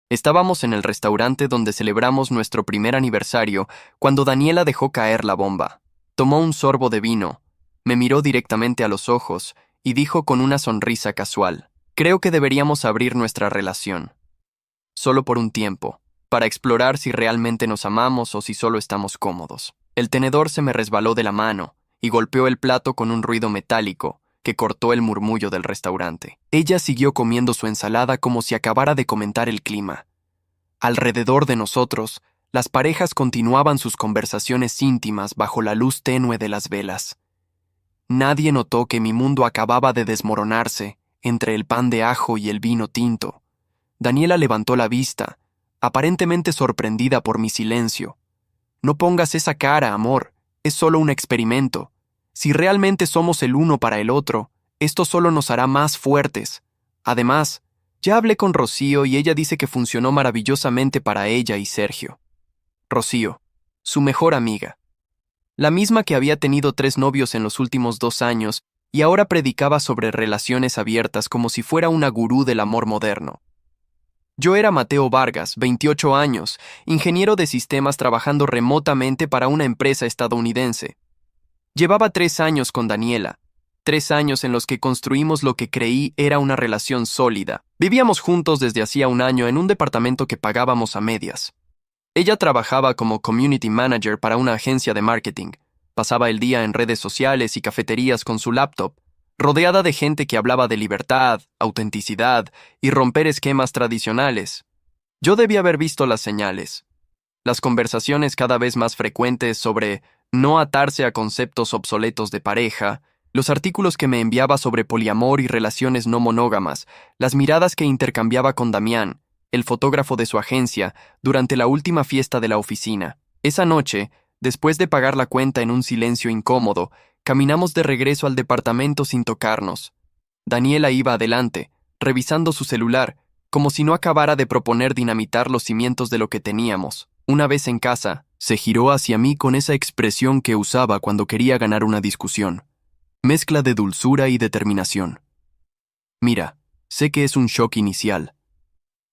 Estábamos en el restaurante donde celebramos nuestro primer aniversario cuando Daniela dejó caer la bomba. Tomó un sorbo de vino, me miró directamente a los ojos y dijo con una sonrisa casual: "Creo que deberíamos abrir nuestra relación. Solo por un tiempo, para explorar si realmente nos amamos o si solo estamos cómodos". El tenedor se me resbaló de la mano y golpeó el plato con un ruido metálico que cortó el murmullo del restaurante. Ella siguió comiendo su ensalada como si acabara de comentar el clima. Alrededor de nosotros, las parejas continuaban sus conversaciones íntimas bajo la luz tenue de las velas. Nadie notó que mi mundo acababa de desmoronarse entre el pan de ajo y el vino tinto. Daniela levantó la vista, aparentemente sorprendida por mi silencio. «No pongas esa cara, amor. Es solo un experimento. Si realmente somos el uno para el otro, esto solo nos hará más fuertes. Además, ya hablé con Rocío y ella dice que funcionó maravillosamente para ella y Sergio». Rocío, su mejor amiga. La misma que había tenido 3 novios en los últimos 2 años y ahora predicaba sobre relaciones abiertas como si fuera una gurú del amor moderno. Yo era Mateo Vargas, 28 años, ingeniero de sistemas trabajando remotamente para una empresa estadounidense. Llevaba 3 años con Daniela, 3 años en los que construimos lo que creí era una relación sólida. Vivíamos juntos desde hacía un año en un departamento que pagábamos a medias. Ella trabajaba como community manager para una agencia de marketing. Pasaba el día en redes sociales y cafeterías con su laptop, rodeada de gente que hablaba de libertad, autenticidad y romper esquemas tradicionales. Yo debía haber visto las señales. Las conversaciones cada vez más frecuentes sobre no atarse a conceptos obsoletos de pareja, los artículos que me enviaba sobre poliamor y relaciones no monógamas, las miradas que intercambiaba con Damián, el fotógrafo de su agencia, durante la última fiesta de la oficina. Esa noche, después de pagar la cuenta en un silencio incómodo, caminamos de regreso al departamento sin tocarnos. Daniela iba adelante, revisando su celular, como si no acabara de proponer dinamitar los cimientos de lo que teníamos. Una vez en casa, se giró hacia mí con esa expresión que usaba cuando quería ganar una discusión. Mezcla de dulzura y determinación. «Mira, sé que es un shock inicial,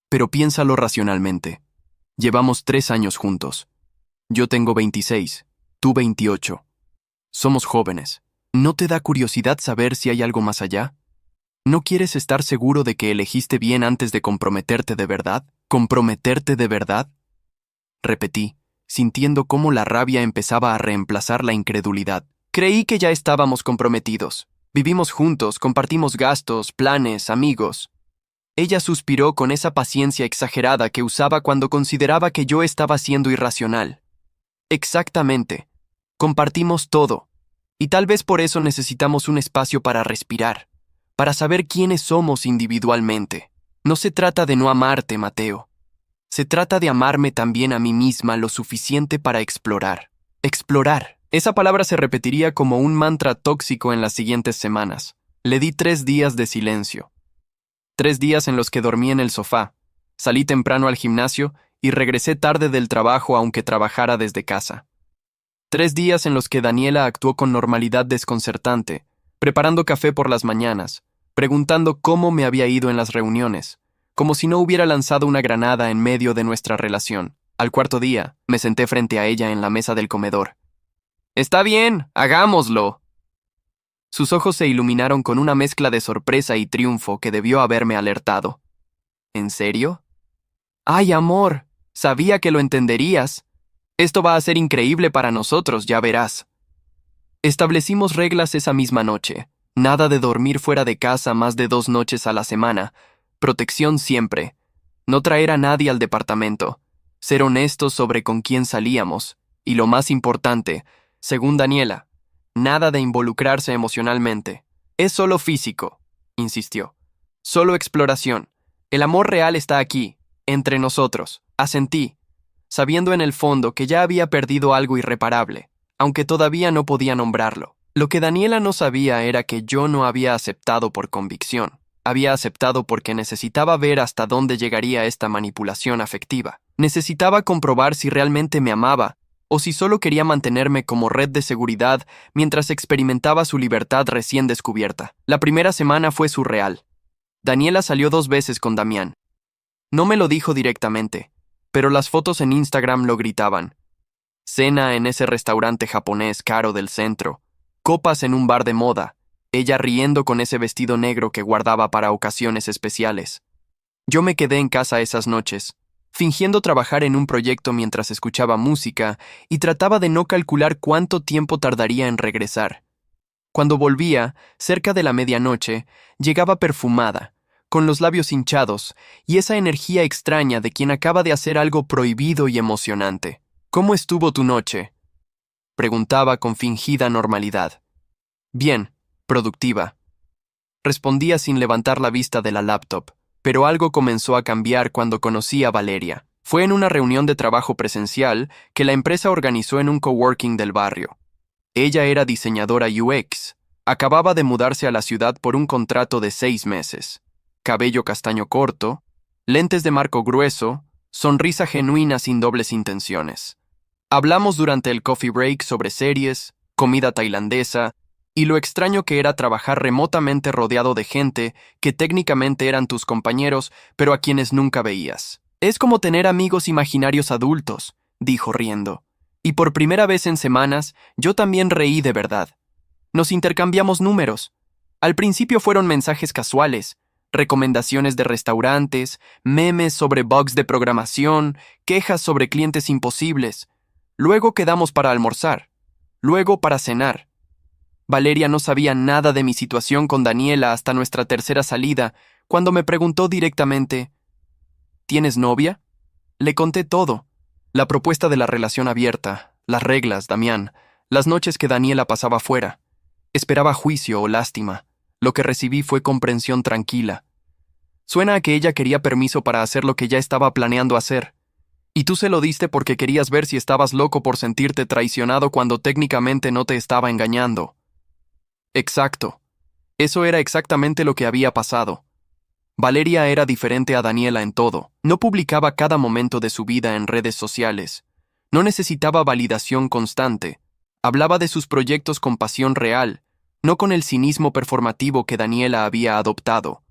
pero piénsalo racionalmente. Llevamos 3 años juntos. Yo tengo 26, tú 28. Somos jóvenes. ¿No te da curiosidad saber si hay algo más allá? ¿No quieres estar seguro de que elegiste bien antes de comprometerte de verdad? ¿Comprometerte de verdad?», repetí, sintiendo cómo la rabia empezaba a reemplazar la incredulidad. Creí que ya estábamos comprometidos. Vivimos juntos, compartimos gastos, planes, amigos. Ella suspiró con esa paciencia exagerada que usaba cuando consideraba que yo estaba siendo irracional. Exactamente. Compartimos todo. Y tal vez por eso necesitamos un espacio para respirar, para saber quiénes somos individualmente. No se trata de no amarte, Mateo. Se trata de amarme también a mí misma lo suficiente para explorar. Explorar. Esa palabra se repetiría como un mantra tóxico en las siguientes semanas. Le di 3 días de silencio. 3 días en los que dormí en el sofá, salí temprano al gimnasio y regresé tarde del trabajo aunque trabajara desde casa. 3 días en los que Daniela actuó con normalidad desconcertante, preparando café por las mañanas, preguntando cómo me había ido en las reuniones, como si no hubiera lanzado una granada en medio de nuestra relación. Al 4.º día, me senté frente a ella en la mesa del comedor. «Está bien, hagámoslo». Sus ojos se iluminaron con una mezcla de sorpresa y triunfo que debió haberme alertado. «¿En serio?». «Ay, amor, sabía que lo entenderías. Esto va a ser increíble para nosotros, ya verás». Establecimos reglas esa misma noche. Nada de dormir fuera de casa más de 2 noches a la semana. Protección siempre. No traer a nadie al departamento. Ser honestos sobre con quién salíamos. Y lo más importante, según Daniela, nada de involucrarse emocionalmente. «Es solo físico», insistió. «Solo exploración. El amor real está aquí, entre nosotros». Asentí, sabiendo en el fondo que ya había perdido algo irreparable, aunque todavía no podía nombrarlo. Lo que Daniela no sabía era que yo no había aceptado por convicción. Había aceptado porque necesitaba ver hasta dónde llegaría esta manipulación afectiva. Necesitaba comprobar si realmente me amaba o si solo quería mantenerme como red de seguridad mientras experimentaba su libertad recién descubierta. La primera semana fue surreal. Daniela salió 2 veces con Damián. No me lo dijo directamente, pero las fotos en Instagram lo gritaban. Cena en ese restaurante japonés caro del centro, copas en un bar de moda, ella riendo con ese vestido negro que guardaba para ocasiones especiales. Yo me quedé en casa esas noches, fingiendo trabajar en un proyecto mientras escuchaba música y trataba de no calcular cuánto tiempo tardaría en regresar. Cuando volvía, cerca de la medianoche, llegaba perfumada, con los labios hinchados y esa energía extraña de quien acaba de hacer algo prohibido y emocionante. ¿Cómo estuvo tu noche?, preguntaba con fingida normalidad. Bien, productiva. Respondía sin levantar la vista de la laptop, pero algo comenzó a cambiar cuando conocí a Valeria. Fue en una reunión de trabajo presencial que la empresa organizó en un coworking del barrio. Ella era diseñadora UX. Acababa de mudarse a la ciudad por un contrato de 6 meses. Cabello castaño corto, lentes de marco grueso, sonrisa genuina sin dobles intenciones. Hablamos durante el coffee break sobre series, comida tailandesa y lo extraño que era trabajar remotamente rodeado de gente que técnicamente eran tus compañeros, pero a quienes nunca veías. Es como tener amigos imaginarios adultos, dijo riendo. Y por primera vez en semanas, yo también reí de verdad. Nos intercambiamos números. Al principio fueron mensajes casuales, recomendaciones de restaurantes, memes sobre bugs de programación, quejas sobre clientes imposibles. Luego quedamos para almorzar. Luego para cenar. Valeria no sabía nada de mi situación con Daniela hasta nuestra tercera salida, cuando me preguntó directamente, ¿tienes novia? Le conté todo. La propuesta de la relación abierta, las reglas, Damián, las noches que Daniela pasaba fuera. Esperaba juicio o lástima. Lo que recibí fue comprensión tranquila. Suena a que ella quería permiso para hacer lo que ya estaba planeando hacer. Y tú se lo diste porque querías ver si estabas loco por sentirte traicionado cuando técnicamente no te estaba engañando. Exacto. Eso era exactamente lo que había pasado. Valeria era diferente a Daniela en todo. No publicaba cada momento de su vida en redes sociales. No necesitaba validación constante. Hablaba de sus proyectos con pasión real, no con el cinismo performativo que Daniela había adoptado.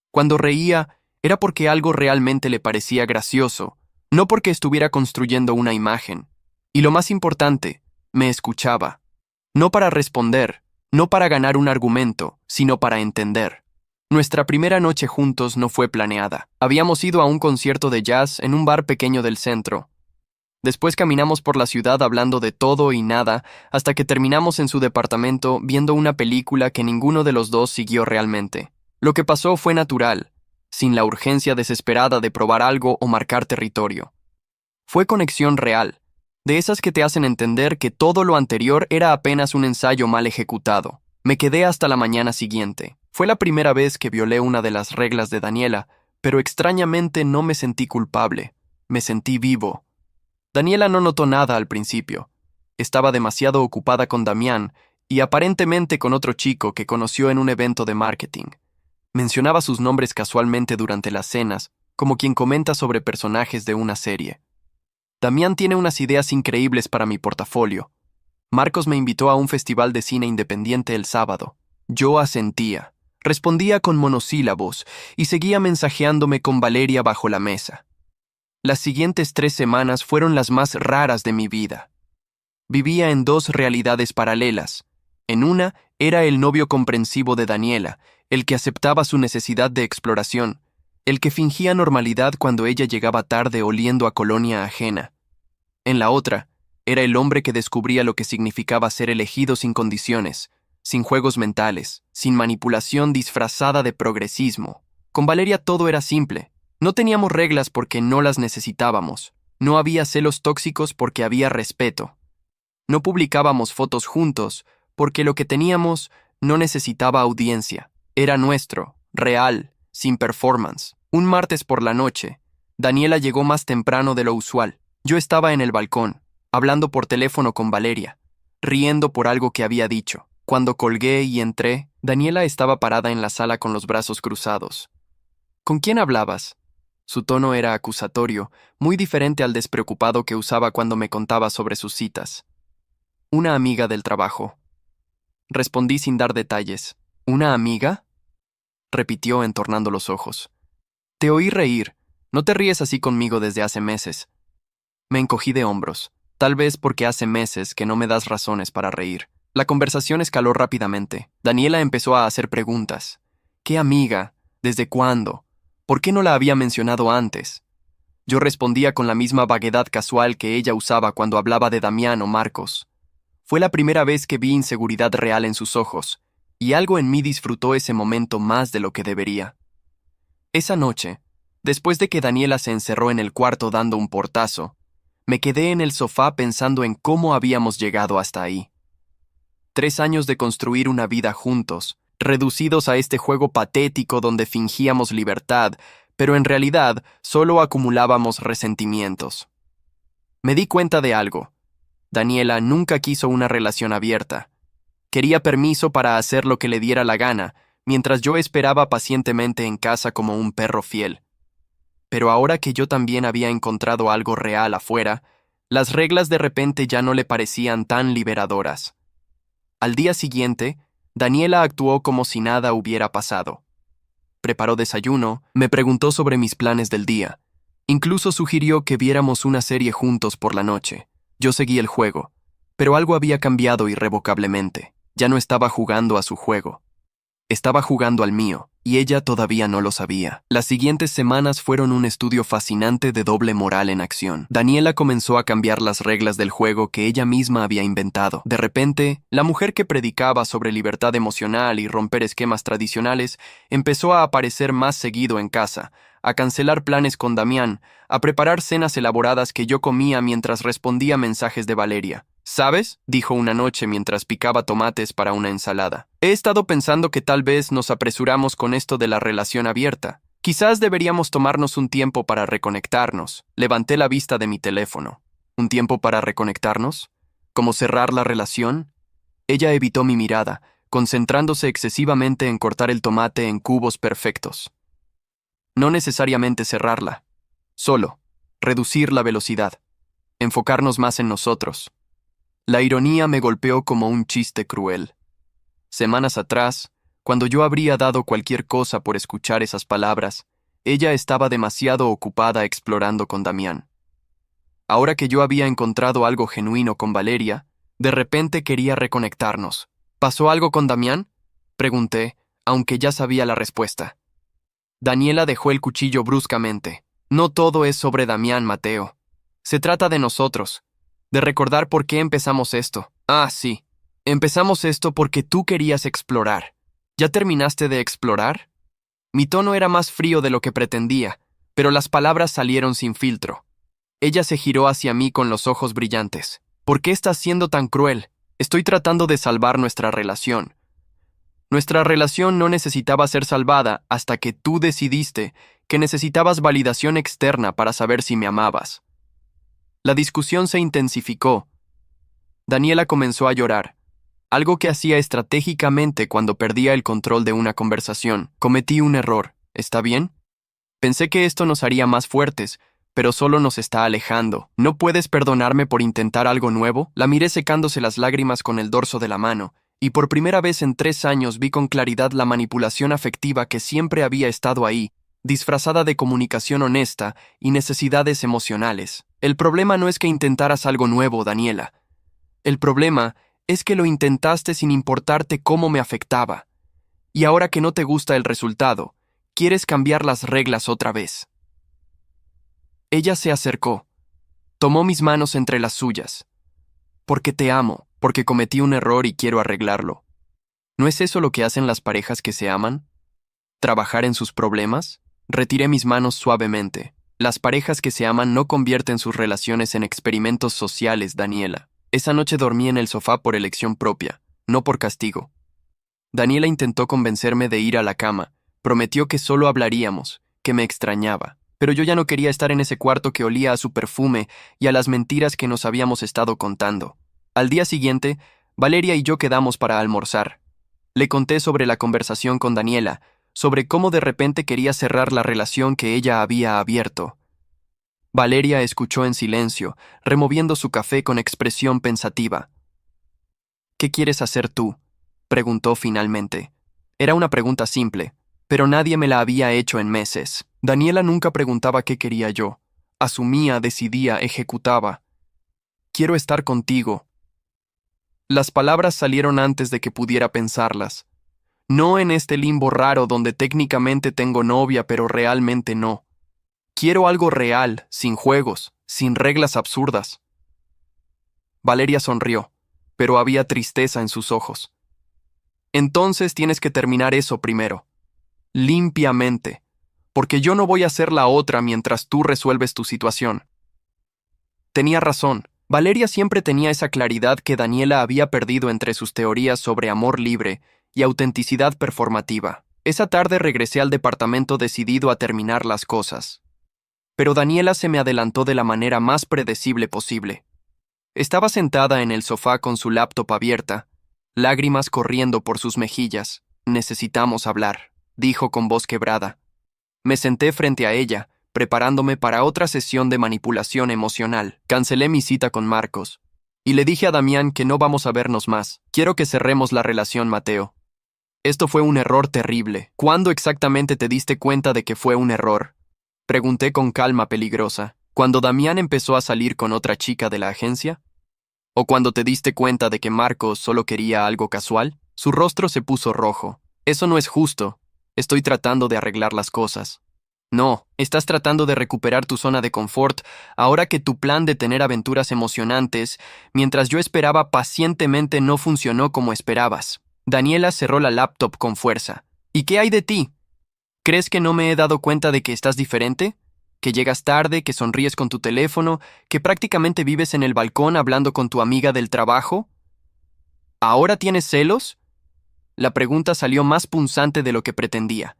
Cuando reía, era porque algo realmente le parecía gracioso, no porque estuviera construyendo una imagen. Y lo más importante, me escuchaba. No para responder, no para ganar un argumento, sino para entender. Nuestra primera noche juntos no fue planeada. Habíamos ido a un concierto de jazz en un bar pequeño del centro. Después caminamos por la ciudad hablando de todo y nada, hasta que terminamos en su departamento viendo una película que ninguno de los dos siguió realmente. Lo que pasó fue natural, sin la urgencia desesperada de probar algo o marcar territorio. Fue conexión real, de esas que te hacen entender que todo lo anterior era apenas un ensayo mal ejecutado. Me quedé hasta la mañana siguiente. Fue la primera vez que violé una de las reglas de Daniela, pero extrañamente no me sentí culpable. Me sentí vivo. Daniela no notó nada al principio. Estaba demasiado ocupada con Damián y aparentemente con otro chico que conoció en un evento de marketing. Mencionaba sus nombres casualmente durante las cenas, como quien comenta sobre personajes de una serie. Damián tiene unas ideas increíbles para mi portafolio. Marcos me invitó a un festival de cine independiente el sábado. Yo asentía, respondía con monosílabos y seguía mensajeándome con Valeria bajo la mesa. Las siguientes 3 semanas fueron las más raras de mi vida. Vivía en 2 realidades paralelas. En una era el novio comprensivo de Daniela, el que aceptaba su necesidad de exploración, el que fingía normalidad cuando ella llegaba tarde oliendo a colonia ajena. En la otra, era el hombre que descubría lo que significaba ser elegido sin condiciones, sin juegos mentales, sin manipulación disfrazada de progresismo. Con Valeria todo era simple. No teníamos reglas porque no las necesitábamos. No había celos tóxicos porque había respeto. No publicábamos fotos juntos porque lo que teníamos no necesitaba audiencia. Era nuestro, real, sin performance. Un martes por la noche, Daniela llegó más temprano de lo usual. Yo estaba en el balcón, hablando por teléfono con Valeria, riendo por algo que había dicho. Cuando colgué y entré, Daniela estaba parada en la sala con los brazos cruzados. ¿Con quién hablabas? Su tono era acusatorio, muy diferente al despreocupado que usaba cuando me contaba sobre sus citas. Una amiga del trabajo. Respondí sin dar detalles. ¿Una amiga?, repitió entornando los ojos. Te oí reír. No te ríes así conmigo desde hace meses. Me encogí de hombros, tal vez porque hace meses que no me das razones para reír. La conversación escaló rápidamente. Daniela empezó a hacer preguntas. ¿Qué amiga? ¿Desde cuándo? ¿Por qué no la había mencionado antes? Yo respondía con la misma vaguedad casual que ella usaba cuando hablaba de Damián o Marcos. Fue la primera vez que vi inseguridad real en sus ojos, y algo en mí disfrutó ese momento más de lo que debería. Esa noche, después de que Daniela se encerró en el cuarto dando un portazo, me quedé en el sofá pensando en cómo habíamos llegado hasta ahí. 3 años de construir una vida juntos, reducidos a este juego patético donde fingíamos libertad, pero en realidad solo acumulábamos resentimientos. Me di cuenta de algo. Daniela nunca quiso una relación abierta. Quería permiso para hacer lo que le diera la gana, mientras yo esperaba pacientemente en casa como un perro fiel. Pero ahora que yo también había encontrado algo real afuera, las reglas de repente ya no le parecían tan liberadoras. Al día siguiente, Daniela actuó como si nada hubiera pasado. Preparó desayuno, me preguntó sobre mis planes del día. Incluso sugirió que viéramos una serie juntos por la noche. Yo seguí el juego, pero algo había cambiado irrevocablemente. Ya no estaba jugando a su juego. Estaba jugando al mío, y ella todavía no lo sabía. Las siguientes semanas fueron un estudio fascinante de doble moral en acción. Daniela comenzó a cambiar las reglas del juego que ella misma había inventado. De repente, la mujer que predicaba sobre libertad emocional y romper esquemas tradicionales empezó a aparecer más seguido en casa, a cancelar planes con Damián, a preparar cenas elaboradas que yo comía mientras respondía mensajes de Valeria. ¿Sabes?, dijo una noche mientras picaba tomates para una ensalada. He estado pensando que tal vez nos apresuramos con esto de la relación abierta. Quizás deberíamos tomarnos un tiempo para reconectarnos. Levanté la vista de mi teléfono. ¿Un tiempo para reconectarnos? ¿Cómo cerrar la relación? Ella evitó mi mirada, concentrándose excesivamente en cortar el tomate en cubos perfectos. No necesariamente cerrarla. Solo reducir la velocidad. Enfocarnos más en nosotros. La ironía me golpeó como un chiste cruel. Semanas atrás, cuando yo habría dado cualquier cosa por escuchar esas palabras, ella estaba demasiado ocupada explorando con Damián. Ahora que yo había encontrado algo genuino con Valeria, de repente quería reconectarnos. ¿Pasó algo con Damián?, pregunté, aunque ya sabía la respuesta. Daniela dejó el cuchillo bruscamente. No todo es sobre Damián, Mateo. Se trata de nosotros. De recordar por qué empezamos esto. Ah, sí. Empezamos esto porque tú querías explorar. ¿Ya terminaste de explorar? Mi tono era más frío de lo que pretendía, pero las palabras salieron sin filtro. Ella se giró hacia mí con los ojos brillantes. ¿Por qué estás siendo tan cruel? Estoy tratando de salvar nuestra relación. Nuestra relación no necesitaba ser salvada hasta que tú decidiste que necesitabas validación externa para saber si me amabas. La discusión se intensificó. Daniela comenzó a llorar, algo que hacía estratégicamente cuando perdía el control de una conversación. Cometí un error, ¿está bien? Pensé que esto nos haría más fuertes, pero solo nos está alejando. ¿No puedes perdonarme por intentar algo nuevo? La miré secándose las lágrimas con el dorso de la mano, y por primera vez en 3 años vi con claridad la manipulación afectiva que siempre había estado ahí, disfrazada de comunicación honesta y necesidades emocionales. El problema no es que intentaras algo nuevo, Daniela. El problema es que lo intentaste sin importarte cómo me afectaba. Y ahora que no te gusta el resultado, quieres cambiar las reglas otra vez. Ella se acercó, tomó mis manos entre las suyas. Porque te amo, porque cometí un error y quiero arreglarlo. ¿No es eso lo que hacen las parejas que se aman? ¿Trabajar en sus problemas? Retiré mis manos suavemente. Las parejas que se aman no convierten sus relaciones en experimentos sociales, Daniela. Esa noche dormí en el sofá por elección propia, no por castigo. Daniela intentó convencerme de ir a la cama. Prometió que solo hablaríamos, que me extrañaba. Pero yo ya no quería estar en ese cuarto que olía a su perfume y a las mentiras que nos habíamos estado contando. Al día siguiente, Valeria y yo quedamos para almorzar. Le conté sobre la conversación con Daniela, sobre cómo de repente quería cerrar la relación que ella había abierto. Valeria escuchó en silencio, removiendo su café con expresión pensativa. ¿Qué quieres hacer tú?, preguntó finalmente. Era una pregunta simple, pero nadie me la había hecho en meses. Daniela nunca preguntaba qué quería yo. Asumía, decidía, ejecutaba. Quiero estar contigo. Las palabras salieron antes de que pudiera pensarlas. No en este limbo raro donde técnicamente tengo novia, pero realmente no. Quiero algo real, sin juegos, sin reglas absurdas. Valeria sonrió, pero había tristeza en sus ojos. Entonces tienes que terminar eso primero. Limpiamente. Porque yo no voy a ser la otra mientras tú resuelves tu situación. Tenía razón. Valeria siempre tenía esa claridad que Daniela había perdido entre sus teorías sobre amor libre y autenticidad performativa. Esa tarde regresé al departamento decidido a terminar las cosas. Pero Daniela se me adelantó de la manera más predecible posible. Estaba sentada en el sofá con su laptop abierta, lágrimas corriendo por sus mejillas. Necesitamos hablar, dijo con voz quebrada. Me senté frente a ella, preparándome para otra sesión de manipulación emocional. Cancelé mi cita con Marcos. Y le dije a Damián que no vamos a vernos más. Quiero que cerremos la relación, Mateo. Esto fue un error terrible. ¿Cuándo exactamente te diste cuenta de que fue un error? Pregunté con calma peligrosa. ¿Cuando Damián empezó a salir con otra chica de la agencia? ¿O cuando te diste cuenta de que Marcos solo quería algo casual? Su rostro se puso rojo. Eso no es justo. Estoy tratando de arreglar las cosas. No, estás tratando de recuperar tu zona de confort ahora que tu plan de tener aventuras emocionantes, mientras yo esperaba pacientemente, no funcionó como esperabas. Daniela cerró la laptop con fuerza. ¿Y qué hay de ti? ¿Crees que no me he dado cuenta de que estás diferente? ¿Que llegas tarde, que sonríes con tu teléfono, que prácticamente vives en el balcón hablando con tu amiga del trabajo? ¿Ahora tienes celos? La pregunta salió más punzante de lo que pretendía.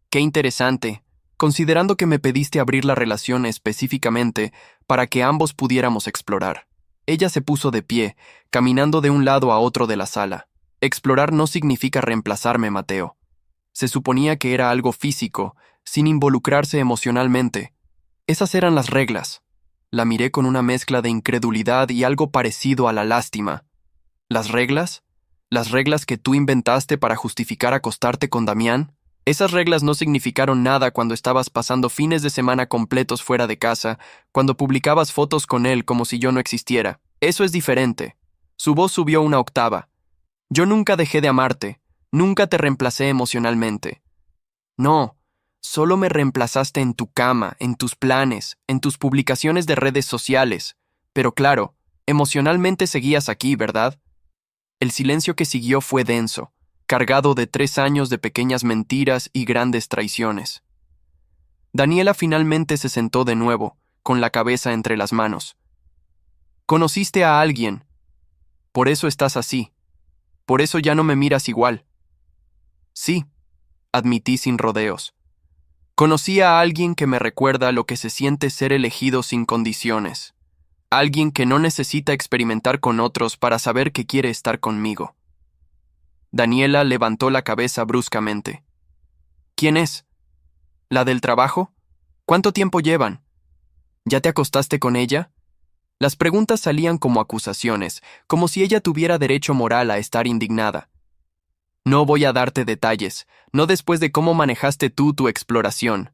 Qué interesante, considerando que me pediste abrir la relación específicamente para que ambos pudiéramos explorar. Ella se puso de pie, caminando de un lado a otro de la sala. Explorar no significa reemplazarme, Mateo. Se suponía que era algo físico, sin involucrarse emocionalmente. Esas eran las reglas. La miré con una mezcla de incredulidad y algo parecido a la lástima. ¿Las reglas? ¿Las reglas que tú inventaste para justificar acostarte con Damián? Esas reglas no significaron nada cuando estabas pasando fines de semana completos fuera de casa, cuando publicabas fotos con él como si yo no existiera. Eso es diferente. Su voz subió una octava. Yo nunca dejé de amarte. Nunca te reemplacé emocionalmente. No, solo me reemplazaste en tu cama, en tus planes, en tus publicaciones de redes sociales. Pero claro, emocionalmente seguías aquí, ¿verdad? El silencio que siguió fue denso, cargado de 3 años de pequeñas mentiras y grandes traiciones. Daniela finalmente se sentó de nuevo, con la cabeza entre las manos. Conociste a alguien. Por eso estás así. Por eso ya no me miras igual. Sí, admití sin rodeos. Conocí a alguien que me recuerda lo que se siente ser elegido sin condiciones. Alguien que no necesita experimentar con otros para saber que quiere estar conmigo. Daniela levantó la cabeza bruscamente. ¿Quién es? ¿La del trabajo? ¿Cuánto tiempo llevan? ¿Ya te acostaste con ella? Las preguntas salían como acusaciones, como si ella tuviera derecho moral a estar indignada. No voy a darte detalles, no después de cómo manejaste tú tu exploración.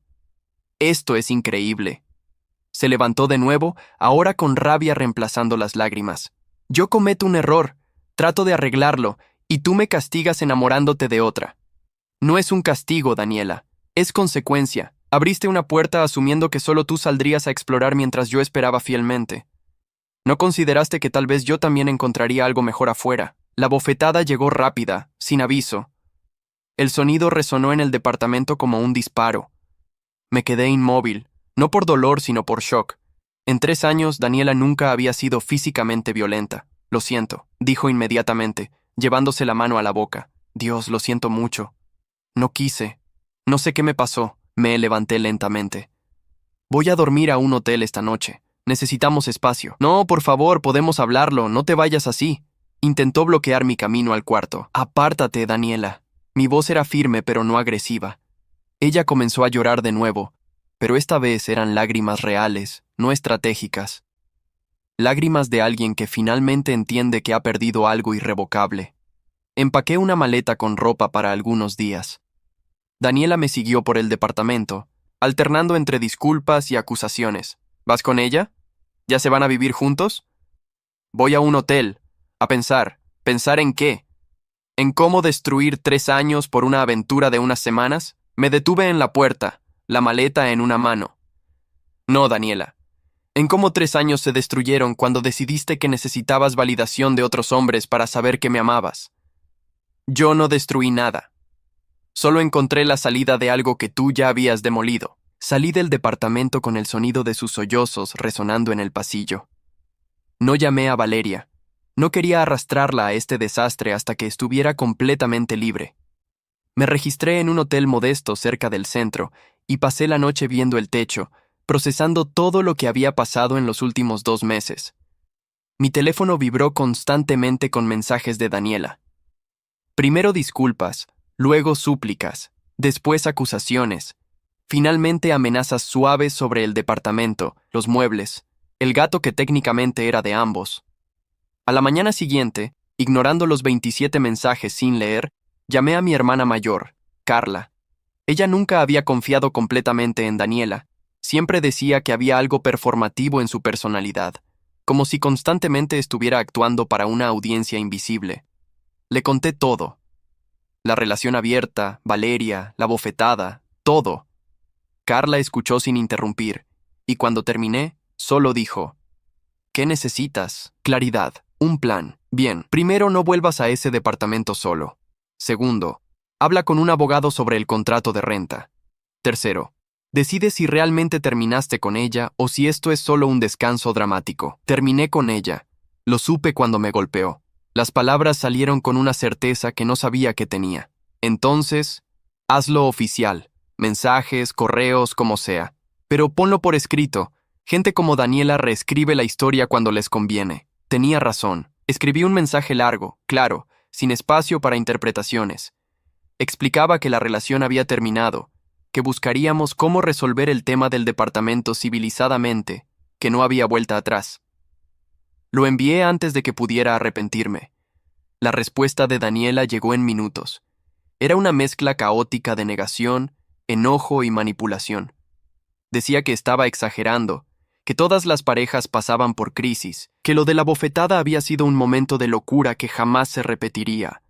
Esto es increíble. Se levantó de nuevo, ahora con rabia reemplazando las lágrimas. Yo cometo un error, trato de arreglarlo, y tú me castigas enamorándote de otra. No es un castigo, Daniela, es consecuencia. Abriste una puerta asumiendo que solo tú saldrías a explorar mientras yo esperaba fielmente. No consideraste que tal vez yo también encontraría algo mejor afuera. La bofetada llegó rápida, sin aviso. El sonido resonó en el departamento como un disparo. Me quedé inmóvil, no por dolor sino por shock. En 3 años Daniela nunca había sido físicamente violenta. Lo siento, dijo inmediatamente, llevándose la mano a la boca. Dios, lo siento mucho. No quise. No sé qué me pasó. Me levanté lentamente. Voy a dormir a un hotel esta noche. Necesitamos espacio. No, por favor, podemos hablarlo, no te vayas así. Intentó bloquear mi camino al cuarto. Apártate, Daniela. Mi voz era firme pero no agresiva. Ella comenzó a llorar de nuevo, pero esta vez eran lágrimas reales, no estratégicas. Lágrimas de alguien que finalmente entiende que ha perdido algo irrevocable. Empaqué una maleta con ropa para algunos días. Daniela me siguió por el departamento, alternando entre disculpas y acusaciones. ¿Vas con ella? ¿Ya se van a vivir juntos? Voy a un hotel, a pensar. ¿Pensar en qué? ¿En cómo destruir 3 años por una aventura de unas semanas? Me detuve en la puerta, la maleta en una mano. No, Daniela. ¿En cómo 3 años se destruyeron cuando decidiste que necesitabas validación de otros hombres para saber que me amabas? Yo no destruí nada. Solo encontré la salida de algo que tú ya habías demolido. Salí del departamento con el sonido de sus sollozos resonando en el pasillo. No llamé a Valeria. No quería arrastrarla a este desastre hasta que estuviera completamente libre. Me registré en un hotel modesto cerca del centro y pasé la noche viendo el techo, procesando todo lo que había pasado en los últimos 2 meses. Mi teléfono vibró constantemente con mensajes de Daniela. Primero disculpas, luego súplicas, después acusaciones, finalmente amenazas suaves sobre el departamento, los muebles, el gato que técnicamente era de ambos. A la mañana siguiente, ignorando los 27 mensajes sin leer, llamé a mi hermana mayor, Carla. Ella nunca había confiado completamente en Daniela. Siempre decía que había algo performativo en su personalidad, como si constantemente estuviera actuando para una audiencia invisible. Le conté todo. La relación abierta, Valeria, la bofetada, todo. Carla escuchó sin interrumpir, y cuando terminé, solo dijo: ¿Qué necesitas? Claridad, un plan. Bien, primero, no vuelvas a ese departamento solo. Segundo, habla con un abogado sobre el contrato de renta. Tercero, decide si realmente terminaste con ella o si esto es solo un descanso dramático. Terminé con ella. Lo supe cuando me golpeó. Las palabras salieron con una certeza que no sabía que tenía. Entonces, hazlo oficial. Mensajes, correos, como sea. Pero ponlo por escrito. Gente como Daniela reescribe la historia cuando les conviene. Tenía razón. Escribí un mensaje largo, claro, sin espacio para interpretaciones. Explicaba que la relación había terminado, que buscaríamos cómo resolver el tema del departamento civilizadamente, que no había vuelta atrás. Lo envié antes de que pudiera arrepentirme. La respuesta de Daniela llegó en minutos. Era una mezcla caótica de negación, enojo y manipulación. Decía que estaba exagerando, que todas las parejas pasaban por crisis, que lo de la bofetada había sido un momento de locura que jamás se repetiría,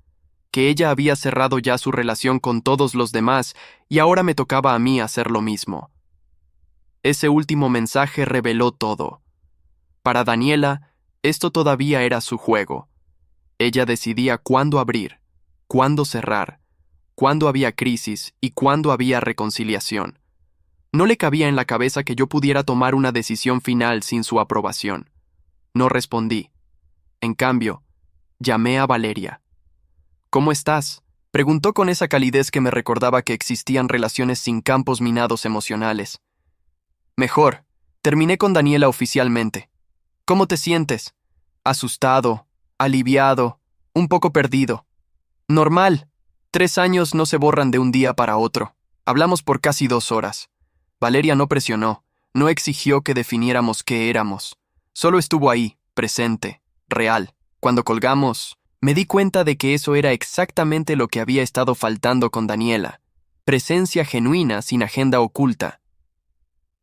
que ella había cerrado ya su relación con todos los demás y ahora me tocaba a mí hacer lo mismo. Ese último mensaje reveló todo. Para Daniela, esto todavía era su juego. Ella decidía cuándo abrir, cuándo cerrar, cuándo había crisis y cuándo había reconciliación. No le cabía en la cabeza que yo pudiera tomar una decisión final sin su aprobación. No respondí. En cambio, llamé a Valeria. ¿Cómo estás?, preguntó con esa calidez que me recordaba que existían relaciones sin campos minados emocionales. Mejor. Terminé con Daniela oficialmente. ¿Cómo te sientes? Asustado, aliviado, un poco perdido. Normal. 3 años no se borran de un día para otro. Hablamos por casi 2 horas. Valeria no presionó, no exigió que definiéramos qué éramos. Solo estuvo ahí, presente, real. Cuando colgamos, me di cuenta de que eso era exactamente lo que había estado faltando con Daniela. Presencia genuina sin agenda oculta.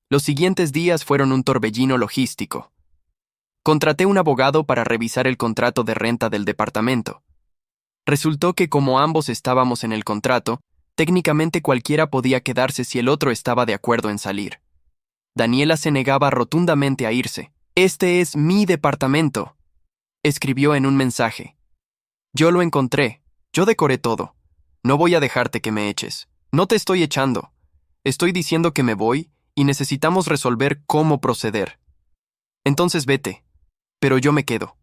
Los siguientes días fueron un torbellino logístico. Contraté un abogado para revisar el contrato de renta del departamento. Resultó que como ambos estábamos en el contrato, técnicamente cualquiera podía quedarse si el otro estaba de acuerdo en salir. Daniela se negaba rotundamente a irse. «Este es mi departamento», escribió en un mensaje. «Yo lo encontré, yo decoré todo. No voy a dejarte que me eches. No te estoy echando. Estoy diciendo que me voy y necesitamos resolver cómo proceder. Entonces vete, pero yo me quedo».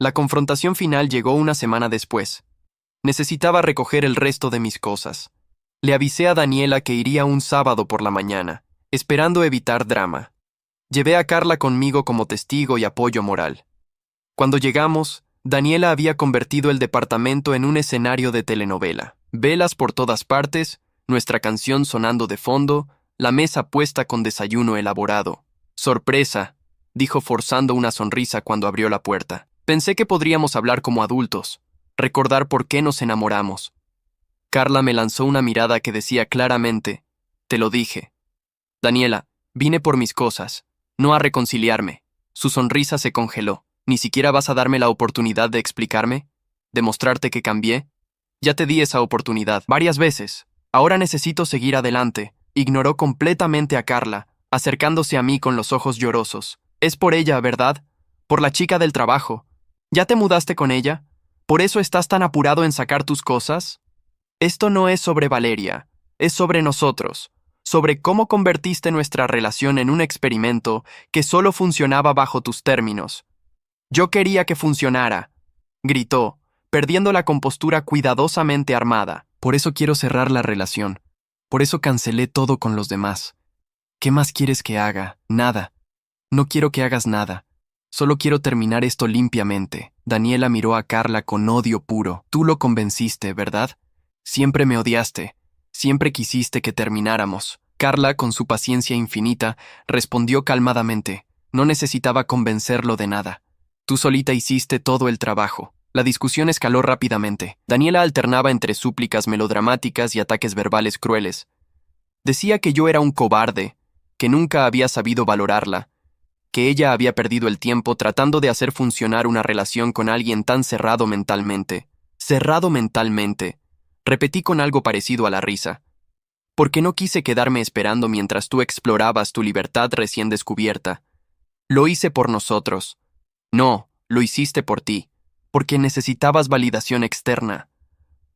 La confrontación final llegó una semana después. Necesitaba recoger el resto de mis cosas. Le avisé a Daniela que iría un sábado por la mañana, esperando evitar drama. Llevé a Carla conmigo como testigo y apoyo moral. Cuando llegamos, Daniela había convertido el departamento en un escenario de telenovela. Velas por todas partes, nuestra canción sonando de fondo, la mesa puesta con desayuno elaborado. «Sorpresa», dijo forzando una sonrisa cuando abrió la puerta. «Pensé que podríamos hablar como adultos, recordar por qué nos enamoramos». Carla me lanzó una mirada que decía claramente: te lo dije. Daniela, vine por mis cosas, no a reconciliarme. Su sonrisa se congeló. ¿Ni siquiera vas a darme la oportunidad de explicarme? ¿Demostrarte que cambié? Ya te di esa oportunidad varias veces. Ahora necesito seguir adelante. Ignoró completamente a Carla, acercándose a mí con los ojos llorosos. Es por ella, ¿verdad? Por la chica del trabajo. ¿Ya te mudaste con ella? ¿Por eso estás tan apurado en sacar tus cosas? Esto no es sobre Valeria, es sobre nosotros, sobre cómo convertiste nuestra relación en un experimento que solo funcionaba bajo tus términos. Yo quería que funcionara, gritó, perdiendo la compostura cuidadosamente armada. Por eso quiero cerrar la relación. Por eso cancelé todo con los demás. ¿Qué más quieres que haga? Nada. No quiero que hagas nada. Solo quiero terminar esto limpiamente. Daniela miró a Carla con odio puro. Tú lo convenciste, ¿verdad? Siempre me odiaste. Siempre quisiste que termináramos. Carla, con su paciencia infinita, respondió calmadamente. No necesitaba convencerlo de nada. Tú solita hiciste todo el trabajo. La discusión escaló rápidamente. Daniela alternaba entre súplicas melodramáticas y ataques verbales crueles. Decía que yo era un cobarde, que nunca había sabido valorarla, que ella había perdido el tiempo tratando de hacer funcionar una relación con alguien tan cerrado mentalmente. Cerrado mentalmente. Repetí con algo parecido a la risa. Porque no quise quedarme esperando mientras tú explorabas tu libertad recién descubierta. Lo hice por nosotros. No, lo hiciste por ti. Porque necesitabas validación externa.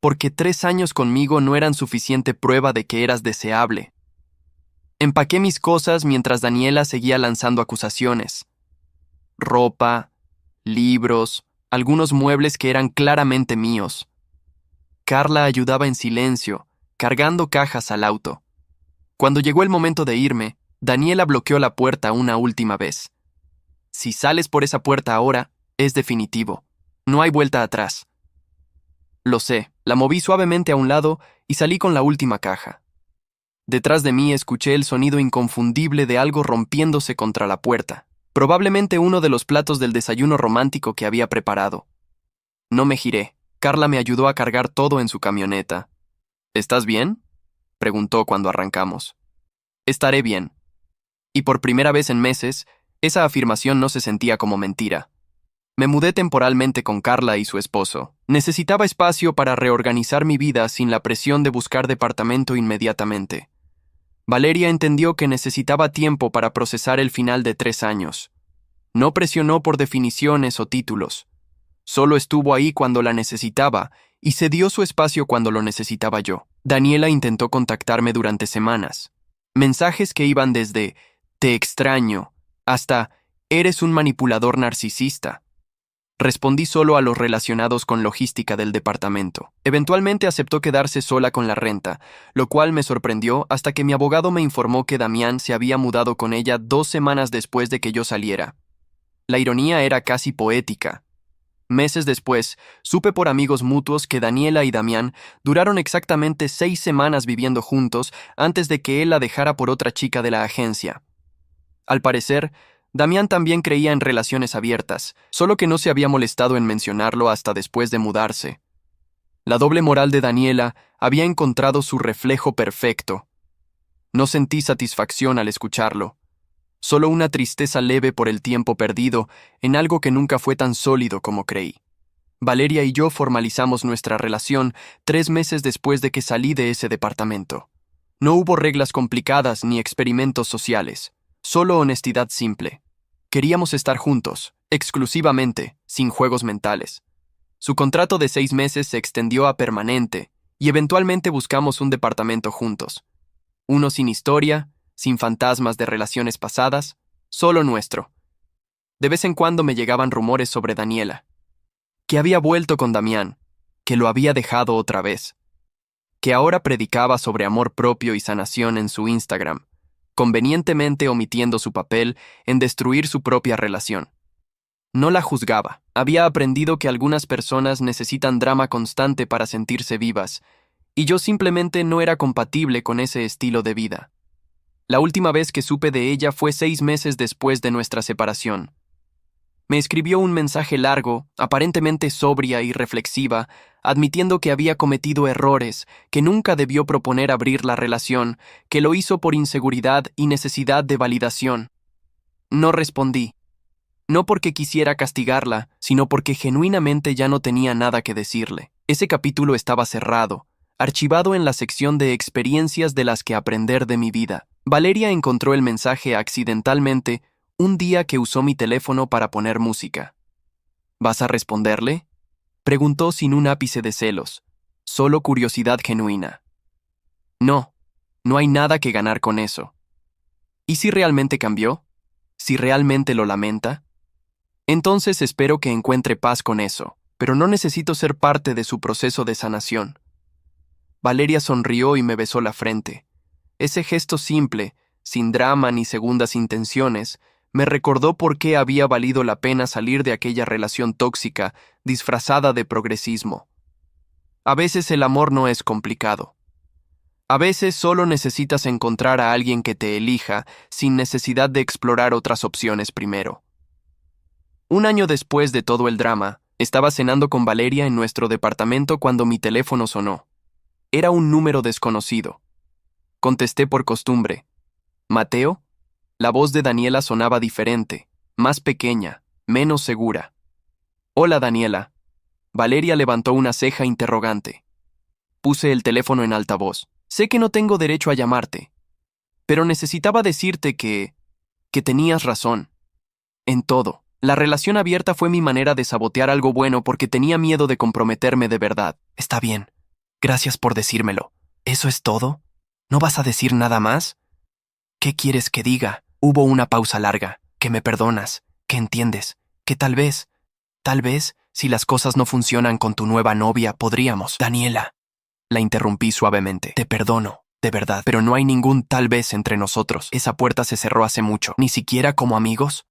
Porque 3 años conmigo no eran suficiente prueba de que eras deseable. Empaqué mis cosas mientras Daniela seguía lanzando acusaciones. Ropa, libros, algunos muebles que eran claramente míos. Carla ayudaba en silencio, cargando cajas al auto. Cuando llegó el momento de irme, Daniela bloqueó la puerta una última vez. Si sales por esa puerta ahora, es definitivo. No hay vuelta atrás. Lo sé, la moví suavemente a un lado y salí con la última caja. Detrás de mí escuché el sonido inconfundible de algo rompiéndose contra la puerta, probablemente uno de los platos del desayuno romántico que había preparado. No me giré. Carla me ayudó a cargar todo en su camioneta. ¿Estás bien?, preguntó cuando arrancamos. Estaré bien. Y por primera vez en meses, esa afirmación no se sentía como mentira. Me mudé temporalmente con Carla y su esposo. Necesitaba espacio para reorganizar mi vida sin la presión de buscar departamento inmediatamente. Valeria entendió que necesitaba tiempo para procesar el final de 3 años. No presionó por definiciones o títulos. Solo estuvo ahí cuando la necesitaba y se dio su espacio cuando lo necesitaba yo. Daniela intentó contactarme durante semanas. Mensajes que iban desde «te extraño» hasta «eres un manipulador narcisista». Respondí solo a los relacionados con logística del departamento. Eventualmente aceptó quedarse sola con la renta, lo cual me sorprendió hasta que mi abogado me informó que Damián se había mudado con ella 2 semanas después de que yo saliera. La ironía era casi poética. Meses después, supe por amigos mutuos que Daniela y Damián duraron exactamente 6 semanas viviendo juntos antes de que él la dejara por otra chica de la agencia. Al parecer, Damián también creía en relaciones abiertas, solo que no se había molestado en mencionarlo hasta después de mudarse. La doble moral de Daniela había encontrado su reflejo perfecto. No sentí satisfacción al escucharlo. Solo una tristeza leve por el tiempo perdido en algo que nunca fue tan sólido como creí. Valeria y yo formalizamos nuestra relación 3 meses después de que salí de ese departamento. No hubo reglas complicadas ni experimentos sociales, solo honestidad simple. Queríamos estar juntos, exclusivamente, sin juegos mentales. Su contrato de 6 meses se extendió a permanente y eventualmente buscamos un departamento juntos. Uno sin historia, sin fantasmas de relaciones pasadas, solo nuestro. De vez en cuando me llegaban rumores sobre Daniela, que había vuelto con Damián, que lo había dejado otra vez, que ahora predicaba sobre amor propio y sanación en su Instagram, convenientemente omitiendo su papel en destruir su propia relación. No la juzgaba. Había aprendido que algunas personas necesitan drama constante para sentirse vivas, y yo simplemente no era compatible con ese estilo de vida. La última vez que supe de ella fue 6 meses después de nuestra separación. Me escribió un mensaje largo, aparentemente sobria y reflexiva, admitiendo que había cometido errores, que nunca debió proponer abrir la relación, que lo hizo por inseguridad y necesidad de validación. No respondí. No porque quisiera castigarla, sino porque genuinamente ya no tenía nada que decirle. Ese capítulo estaba cerrado, archivado en la sección de experiencias de las que aprender de mi vida. Valeria encontró el mensaje accidentalmente un día que usó mi teléfono para poner música. ¿Vas a responderle?, preguntó sin un ápice de celos, solo curiosidad genuina. No, no hay nada que ganar con eso. ¿Y si realmente cambió? ¿Si realmente lo lamenta? Entonces espero que encuentre paz con eso, pero no necesito ser parte de su proceso de sanación. Valeria sonrió y me besó la frente. Ese gesto simple, sin drama ni segundas intenciones, me recordó por qué había valido la pena salir de aquella relación tóxica, disfrazada de progresismo. A veces el amor no es complicado. A veces solo necesitas encontrar a alguien que te elija sin necesidad de explorar otras opciones primero. Un año después de todo el drama, estaba cenando con Valeria en nuestro departamento cuando mi teléfono sonó. Era un número desconocido. Contesté por costumbre. ¿Mateo? La voz de Daniela sonaba diferente, más pequeña, menos segura. Hola, Daniela. Valeria levantó una ceja interrogante. Puse el teléfono en altavoz. Sé que no tengo derecho a llamarte, pero necesitaba decirte que tenías razón. En todo. La relación abierta fue mi manera de sabotear algo bueno porque tenía miedo de comprometerme de verdad. Está bien. Gracias por decírmelo. ¿Eso es todo? ¿No vas a decir nada más? ¿Qué quieres que diga? Hubo una pausa larga. Que me perdonas, que entiendes, que tal vez, si las cosas no funcionan con tu nueva novia, podríamos. Daniela. La interrumpí suavemente. Te perdono, de verdad, pero no hay ningún tal vez entre nosotros. Esa puerta se cerró hace mucho. ¿Ni siquiera como amigos?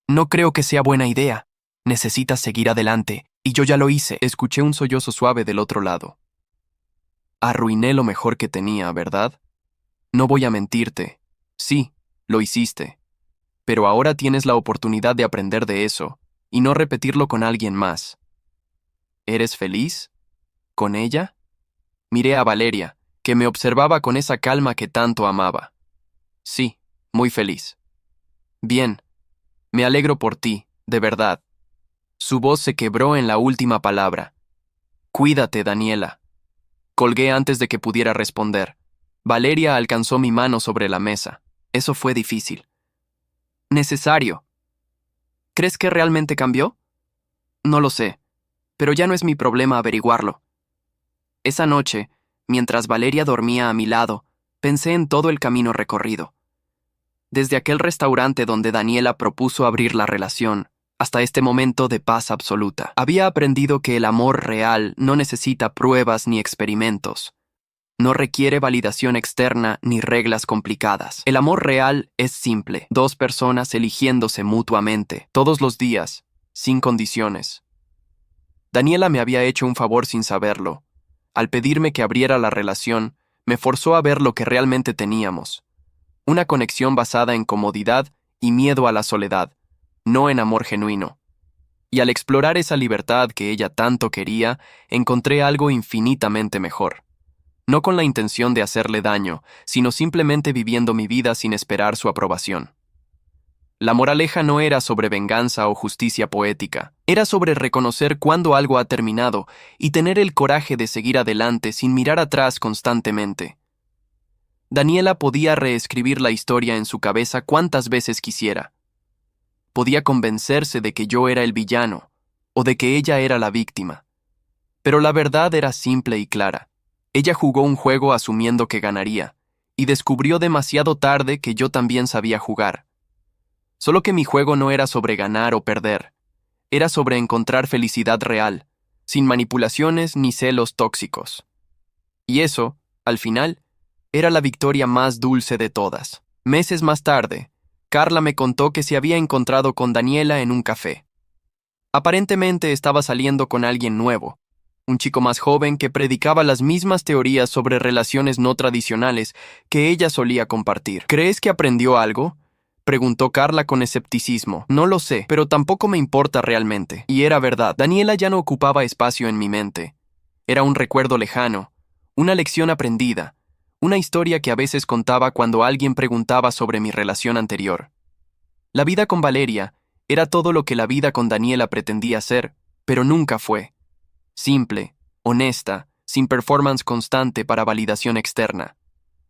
No creo que sea buena idea. Necesitas seguir adelante, y yo ya lo hice. Escuché un sollozo suave del otro lado. Arruiné lo mejor que tenía, ¿verdad? No voy a mentirte. Sí, lo hiciste. Pero ahora tienes la oportunidad de aprender de eso, y no repetirlo con alguien más. ¿Eres feliz? ¿Con ella? Miré a Valeria, que me observaba con esa calma que tanto amaba. Sí, muy feliz. Bien. Me alegro por ti, de verdad. Su voz se quebró en la última palabra. Cuídate, Daniela. Colgué antes de que pudiera responder. Valeria alcanzó mi mano sobre la mesa. Eso fue difícil. Necesario. ¿Crees que realmente cambió? No lo sé, pero ya no es mi problema averiguarlo. Esa noche, mientras Valeria dormía a mi lado, pensé en todo el camino recorrido. Desde aquel restaurante donde Daniela propuso abrir la relación, hasta este momento de paz absoluta. Había aprendido que el amor real no necesita pruebas ni experimentos. No requiere validación externa ni reglas complicadas. El amor real es simple, dos personas eligiéndose mutuamente, todos los días, sin condiciones. Daniela me había hecho un favor sin saberlo. Al pedirme que abriera la relación, me forzó a ver lo que realmente teníamos. Una conexión basada en comodidad y miedo a la soledad, no en amor genuino. Y al explorar esa libertad que ella tanto quería, encontré algo infinitamente mejor. No con la intención de hacerle daño, sino simplemente viviendo mi vida sin esperar su aprobación. La moraleja no era sobre venganza o justicia poética, era sobre reconocer cuándo algo ha terminado y tener el coraje de seguir adelante sin mirar atrás constantemente. Daniela podía reescribir la historia en su cabeza cuantas veces quisiera. Podía convencerse de que yo era el villano, o de que ella era la víctima. Pero la verdad era simple y clara. Ella jugó un juego asumiendo que ganaría, y descubrió demasiado tarde que yo también sabía jugar. Solo que mi juego no era sobre ganar o perder, era sobre encontrar felicidad real, sin manipulaciones ni celos tóxicos. Y eso, al final, era la victoria más dulce de todas. Meses más tarde, Carla me contó que se había encontrado con Daniela en un café. Aparentemente estaba saliendo con alguien nuevo, un chico más joven que predicaba las mismas teorías sobre relaciones no tradicionales que ella solía compartir. ¿Crees que aprendió algo? Preguntó Carla con escepticismo. No lo sé, pero tampoco me importa realmente. Y era verdad, Daniela ya no ocupaba espacio en mi mente. Era un recuerdo lejano, una lección aprendida, una historia que a veces contaba cuando alguien preguntaba sobre mi relación anterior. La vida con Valeria era todo lo que la vida con Daniela pretendía ser, pero nunca fue. Simple, honesta, sin performance constante para validación externa.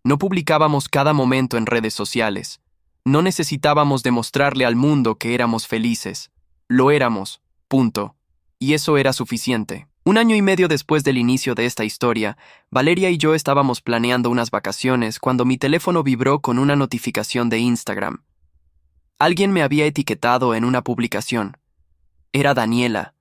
No publicábamos cada momento en redes sociales. No necesitábamos demostrarle al mundo que éramos felices. Lo éramos, punto. Y eso era suficiente. 1 año y medio después del inicio de esta historia, Valeria y yo estábamos planeando unas vacaciones cuando mi teléfono vibró con una notificación de Instagram. Alguien me había etiquetado en una publicación. Era Daniela.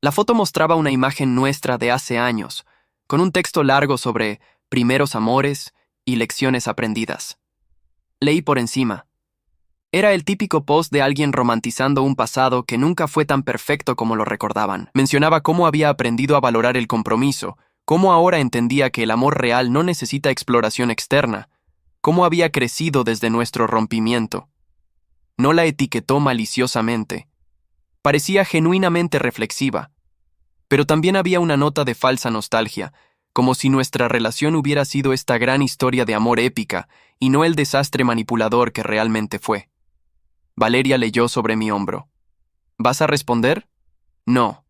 La foto mostraba una imagen nuestra de hace años, con un texto largo sobre primeros amores y lecciones aprendidas. Leí por encima. Era el típico post de alguien romantizando un pasado que nunca fue tan perfecto como lo recordaban. Mencionaba cómo había aprendido a valorar el compromiso, cómo ahora entendía que el amor real no necesita exploración externa, cómo había crecido desde nuestro rompimiento. No la etiquetó maliciosamente. Parecía genuinamente reflexiva. Pero también había una nota de falsa nostalgia, como si nuestra relación hubiera sido esta gran historia de amor épica y no el desastre manipulador que realmente fue. Valeria leyó sobre mi hombro. ¿Vas a responder? No.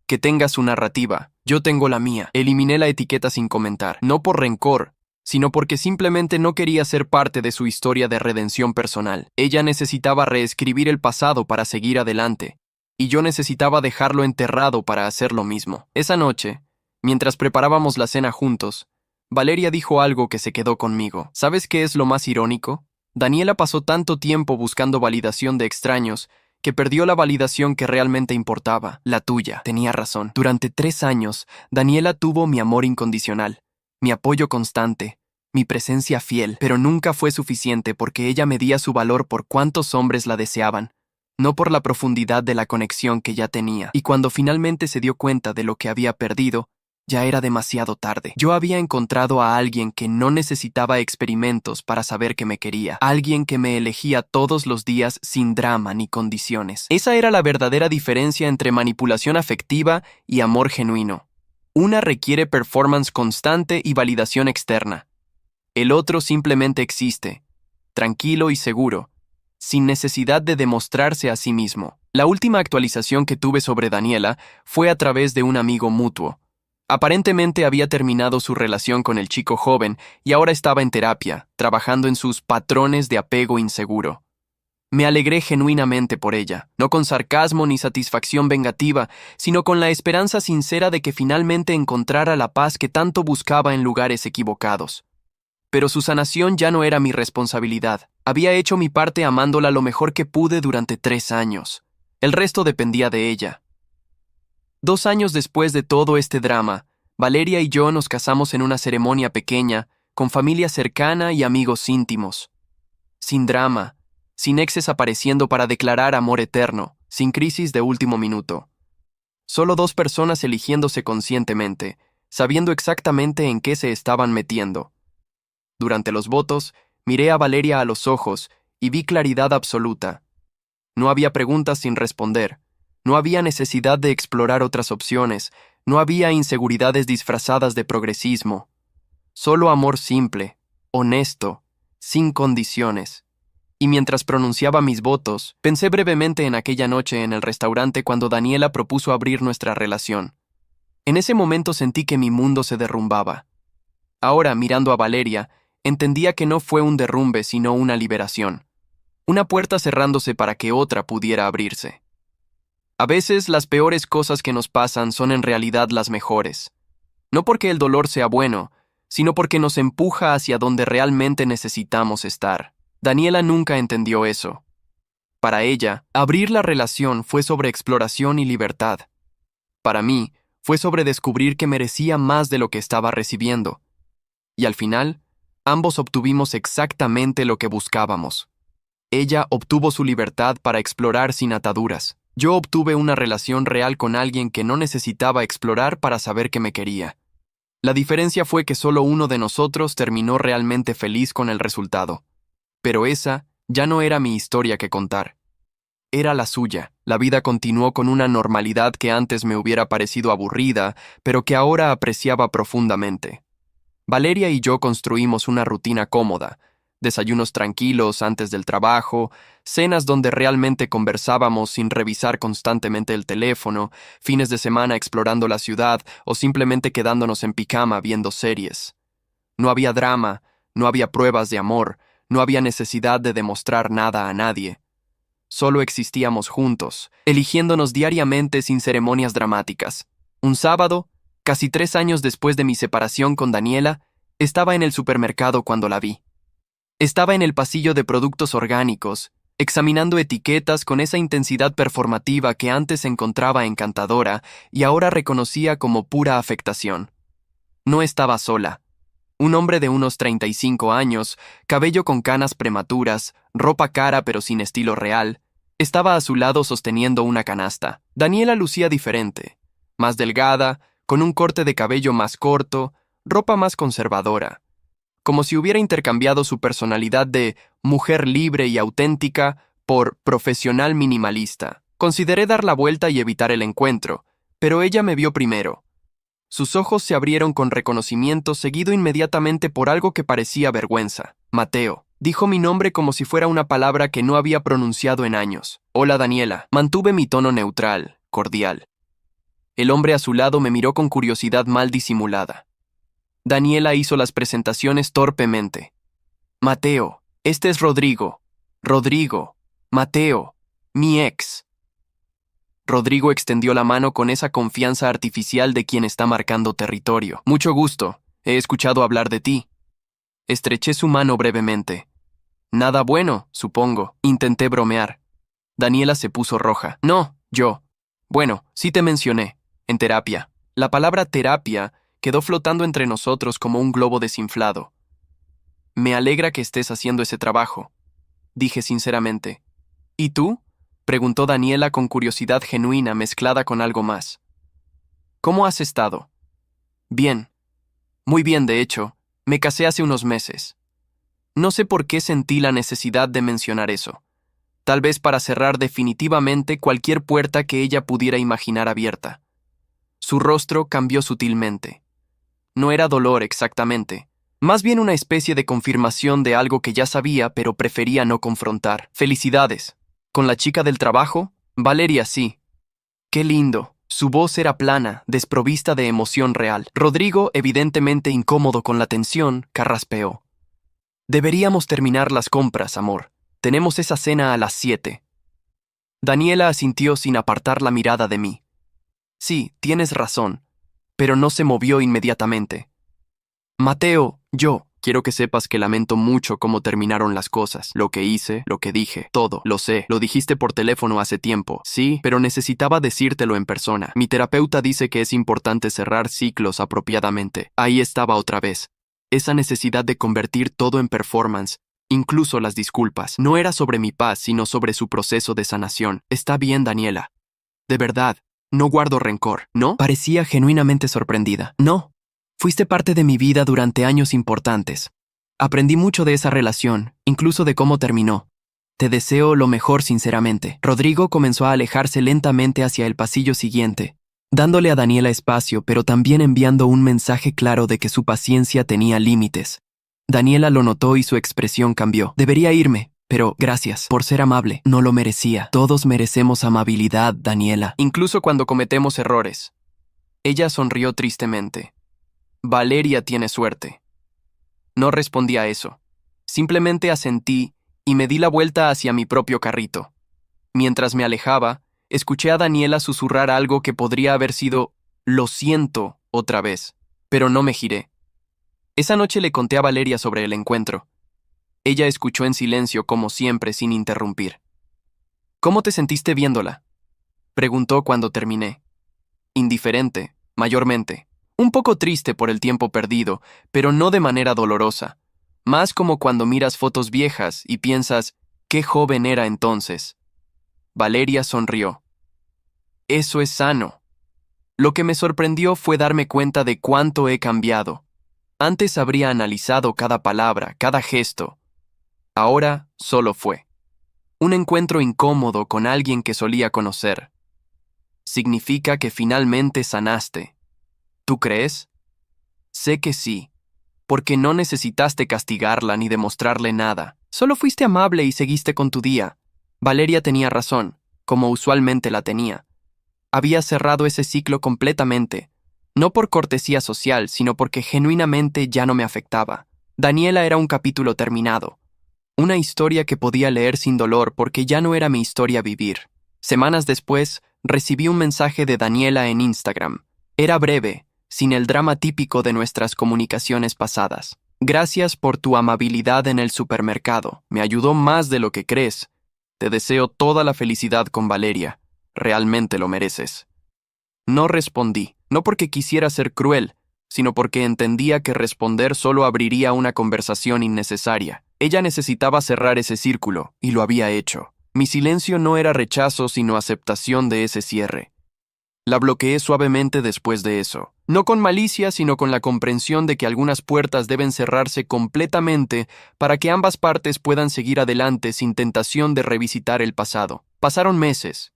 Que tengas su narrativa. Yo tengo la mía. Eliminé la etiqueta sin comentar, no por rencor, sino porque simplemente no quería ser parte de su historia de redención personal. Ella necesitaba reescribir el pasado para seguir adelante, y yo necesitaba dejarlo enterrado para hacer lo mismo. Esa noche, mientras preparábamos la cena juntos, Valeria dijo algo que se quedó conmigo. ¿Sabes qué es lo más irónico? Daniela pasó tanto tiempo buscando validación de extraños que perdió la validación que realmente importaba, la tuya. Tenía razón. Durante 3 años, Daniela tuvo mi amor incondicional, mi apoyo constante, mi presencia fiel, pero nunca fue suficiente porque ella medía su valor por cuántos hombres la deseaban, no por la profundidad de la conexión que ya tenía. Y cuando finalmente se dio cuenta de lo que había perdido, ya era demasiado tarde. Yo había encontrado a alguien que no necesitaba experimentos para saber que me quería, alguien que me elegía todos los días sin drama ni condiciones. Esa era la verdadera diferencia entre manipulación afectiva y amor genuino. Una requiere performance constante y validación externa. El otro simplemente existe, tranquilo y seguro, sin necesidad de demostrarse a sí mismo. La última actualización que tuve sobre Daniela fue a través de un amigo mutuo. Aparentemente había terminado su relación con el chico joven y ahora estaba en terapia, trabajando en sus patrones de apego inseguro. Me alegré genuinamente por ella, no con sarcasmo ni satisfacción vengativa, sino con la esperanza sincera de que finalmente encontrara la paz que tanto buscaba en lugares equivocados. Pero su sanación ya no era mi responsabilidad. Había hecho mi parte amándola lo mejor que pude durante 3 años. El resto dependía de ella. 2 años después de todo este drama, Valeria y yo nos casamos en una ceremonia pequeña, con familia cercana y amigos íntimos. Sin drama, sin exes apareciendo para declarar amor eterno, sin crisis de último minuto. Solo 2 personas eligiéndose conscientemente, sabiendo exactamente en qué se estaban metiendo. Durante los votos, miré a Valeria a los ojos y vi claridad absoluta. No había preguntas sin responder. No había necesidad de explorar otras opciones, no había inseguridades disfrazadas de progresismo. Solo amor simple, honesto, sin condiciones. Y mientras pronunciaba mis votos, pensé brevemente en aquella noche en el restaurante cuando Daniela propuso abrir nuestra relación. En ese momento sentí que mi mundo se derrumbaba. Ahora, mirando a Valeria, entendía que no fue un derrumbe sino una liberación. Una puerta cerrándose para que otra pudiera abrirse. A veces las peores cosas que nos pasan son en realidad las mejores. No porque el dolor sea bueno, sino porque nos empuja hacia donde realmente necesitamos estar. Daniela nunca entendió eso. Para ella, abrir la relación fue sobre exploración y libertad. Para mí, fue sobre descubrir que merecía más de lo que estaba recibiendo. Y al final, ambos obtuvimos exactamente lo que buscábamos. Ella obtuvo su libertad para explorar sin ataduras. Yo obtuve una relación real con alguien que no necesitaba explorar para saber que me quería. La diferencia fue que solo uno de nosotros terminó realmente feliz con el resultado. Pero esa Ya no era mi historia que contar. Era la suya. La vida continuó con una normalidad que antes me hubiera parecido aburrida, pero que ahora apreciaba profundamente. Valeria y yo construimos una rutina cómoda, desayunos tranquilos antes del trabajo, cenas donde realmente conversábamos sin revisar constantemente el teléfono, fines de semana explorando la ciudad o simplemente quedándonos en pijama viendo series. No había drama, no había pruebas de amor, no había necesidad de demostrar nada a nadie. Solo existíamos juntos, eligiéndonos diariamente sin ceremonias dramáticas. Un sábado, casi 3 años después de mi separación con Daniela, estaba en el supermercado cuando la vi. Estaba en el pasillo de productos orgánicos, examinando etiquetas con esa intensidad performativa que antes encontraba encantadora y ahora reconocía como pura afectación. No estaba sola. Un hombre de unos 35 años, cabello con canas prematuras, ropa cara pero sin estilo real, estaba a su lado sosteniendo una canasta. Daniela lucía diferente, más delgada, con un corte de cabello más corto, ropa más conservadora, como si hubiera intercambiado su personalidad de mujer libre y auténtica por profesional minimalista. Consideré dar la vuelta y evitar el encuentro, pero ella me vio primero. Sus ojos se abrieron con reconocimiento, seguido inmediatamente por algo que parecía vergüenza. Mateo. Dijo mi nombre como si fuera una palabra que no había pronunciado en años. Hola, Daniela. Mantuve mi tono neutral, cordial. El hombre a su lado me miró con curiosidad mal disimulada. Daniela hizo las presentaciones torpemente. Mateo, este es Rodrigo. Rodrigo. Mateo. Mi ex. Rodrigo extendió la mano con esa confianza artificial de quien está marcando territorio. Mucho gusto. He escuchado hablar de ti. Estreché su mano brevemente. Nada bueno, supongo. Intenté bromear. Daniela se puso roja. No, yo. Bueno, sí te mencioné. En terapia. La palabra terapia quedó flotando entre nosotros como un globo desinflado. Me alegra que estés haciendo ese trabajo, dije sinceramente. ¿Y tú? Preguntó Daniela con curiosidad genuina mezclada con algo más. ¿Cómo has estado? Bien. Muy bien, de hecho. Me casé hace unos meses. No sé por qué sentí la necesidad de mencionar eso. Tal vez para cerrar definitivamente cualquier puerta que ella pudiera imaginar abierta. Su rostro cambió sutilmente. No era dolor exactamente, más bien una especie de confirmación de algo que ya sabía pero prefería no confrontar. Felicidades. ¿Con la chica del trabajo? Valeria, sí. Qué lindo. Su voz era plana, desprovista de emoción real. Rodrigo, evidentemente incómodo con la tensión, carraspeó. Deberíamos terminar las compras, amor. Tenemos esa cena a las 7. Daniela asintió sin apartar la mirada de mí. Sí, tienes razón, pero no se movió inmediatamente. Mateo, quiero que sepas que lamento mucho cómo terminaron las cosas. Lo que hice, lo que dije, todo, lo sé. Lo dijiste por teléfono hace tiempo. Sí, pero necesitaba decírtelo en persona. Mi terapeuta dice que es importante cerrar ciclos apropiadamente. Ahí estaba otra vez. Esa necesidad de convertir todo en performance, incluso las disculpas. No era sobre mi paz, sino sobre su proceso de sanación. Está bien, Daniela. De verdad, no guardo rencor, ¿no? Parecía genuinamente sorprendida. No. Fuiste parte de mi vida durante años importantes. Aprendí mucho de esa relación, incluso de cómo terminó. Te deseo lo mejor sinceramente. Rodrigo comenzó a alejarse lentamente hacia el pasillo siguiente, dándole a Daniela espacio, pero también enviando un mensaje claro de que su paciencia tenía límites. Daniela lo notó y su expresión cambió. Debería irme, pero gracias por ser amable. No lo merecía. Todos merecemos amabilidad, Daniela. Incluso cuando cometemos errores. Ella sonrió tristemente. Valeria tiene suerte. No respondí a eso. Simplemente asentí y me di la vuelta hacia mi propio carrito. Mientras me alejaba, escuché a Daniela susurrar algo que podría haber sido «lo siento» otra vez, pero no me giré. Esa noche le conté a Valeria sobre el encuentro. Ella escuchó en silencio, como siempre, sin interrumpir. «¿Cómo te sentiste viéndola?», preguntó cuando terminé. Indiferente, mayormente. Un poco triste por el tiempo perdido, pero no de manera dolorosa. Más como cuando miras fotos viejas y piensas, «qué joven era entonces». Valeria sonrió. Eso es sano. Lo que me sorprendió fue darme cuenta de cuánto he cambiado. Antes habría analizado cada palabra, cada gesto. Ahora solo fue un encuentro incómodo con alguien que solía conocer. Significa que finalmente sanaste. ¿Tú crees? Sé que sí, porque no necesitaste castigarla ni demostrarle nada. Solo fuiste amable y seguiste con tu día. Valeria tenía razón, como usualmente la tenía. Había cerrado ese ciclo completamente, no por cortesía social, sino porque genuinamente ya no me afectaba. Daniela era un capítulo terminado, una historia que podía leer sin dolor porque ya no era mi historia vivir. Semanas después, recibí un mensaje de Daniela en Instagram. Era breve, sin el drama típico de nuestras comunicaciones pasadas. Gracias por tu amabilidad en el supermercado. Me ayudó más de lo que crees. Te deseo toda la felicidad con Valeria. Realmente lo mereces. No respondí, no porque quisiera ser cruel, sino porque entendía que responder solo abriría una conversación innecesaria. Ella necesitaba cerrar ese círculo, y lo había hecho. Mi silencio no era rechazo, sino aceptación de ese cierre. La bloqueé suavemente después de eso, no con malicia, sino con la comprensión de que algunas puertas deben cerrarse completamente para que ambas partes puedan seguir adelante sin tentación de revisitar el pasado. Pasaron meses.